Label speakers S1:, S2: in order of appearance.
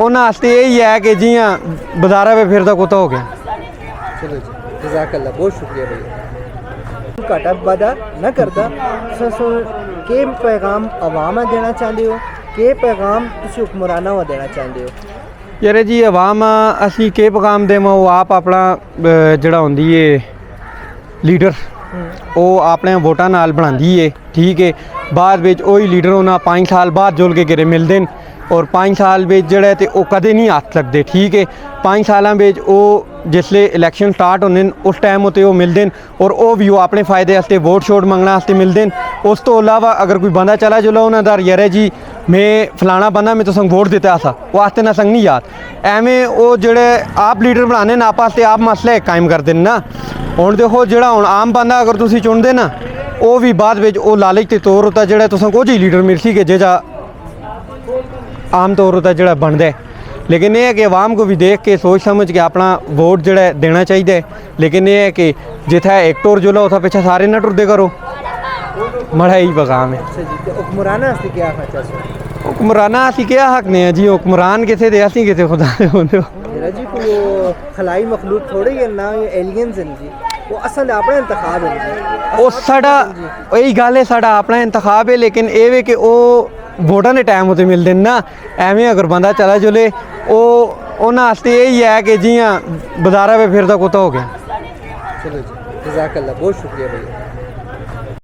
S1: उन्होंने वास्ते यही है कि जियां बाजारा में फिरदा कुत्ता हो गया।
S2: चलो जी, जज़ाकल्लाह, बहुत शुक्रिया भैया। घाटा वादा न करदा के पैगाम अवाम देना चाहते हो, के पैगाम तुसी हुक्मराना वा देना चाहते हो?
S1: यार जी अवाम असी के पैगाम देवां, वो आप अपना जिहड़ा हुंदी है लीडर वो अपने वोटां नाल बनांदी है, ठीक है। बाद विच ओही लीडर उन्हें 5 साल बाद जुल के गिरे मिलते हैं और 5 साल विच जिहड़े ते ओह कदे नहीं हत्थ लगदे, ठीक है। 5 सालां विच ओह जिसले इलैक्शन स्टार्ट होंदे न उस टाइम उत्ते ओह मिलदे न और ओह भी ओह अपने फायदे वास्ते वोट शोट मंगने वास्ते मिलदे न। उस तो अलावा अगर कोई बंदा चला जुला उन्हें दर यार जी मैं फलाना बंदा मैं तुसें वोट दिता सा, वो आस्ते ना संग नहीं याद एवें वो जेह्ड़े आप लीडर बनाने न आप आस्ते आप मसले कायम करदे न ना। हुण देखो जेह्ड़ा हुण आम बंदा अगर तुसीं चुनदे ना वो भी बाद विच ओह लालच ते तौर उत्ते जेह्ड़ा तुसें कुछ ही लीडर मिलसी कि जेह्ड़ा आम तौर उत्ते जेह्ड़ा बनदा है। लेकिन यह है कि आवाम को भी देख के सोच समझ के अपना वोट जो देना चाहिए। लेकिन यह है कि जिथे एक टुर जुला उतना पिछा सारे ना टुरदे करो, मड़ा ही पैगाम है।
S2: अच्छा जी, तो हुक्मराना से क्या खर्चा है?
S1: हुक्मराना असी क्या हक ने जी, हुक्मरान किथे दे असी किथे खुदा दे होंदे हो।
S2: मेरा जी कोई वो खलाई मखलूक थोड़ी है ना, ये एलियंस हैं जी, वो असल अपना इंतखाब है जी।
S1: वो साडा यही गल है, साडा अपना इंतखाब है। लेकिन ये वे कि वो वोटां दे टाइम उत्ते मिलदे न ना। एवें अगर बंदा चला जुले उन्हां वास्ते यही है कि जियां बाजारा में फिरदा कुत्ता हो गया।
S2: चलो जी, जज़ाकल्लाह, बहुत शुक्रिया भैया।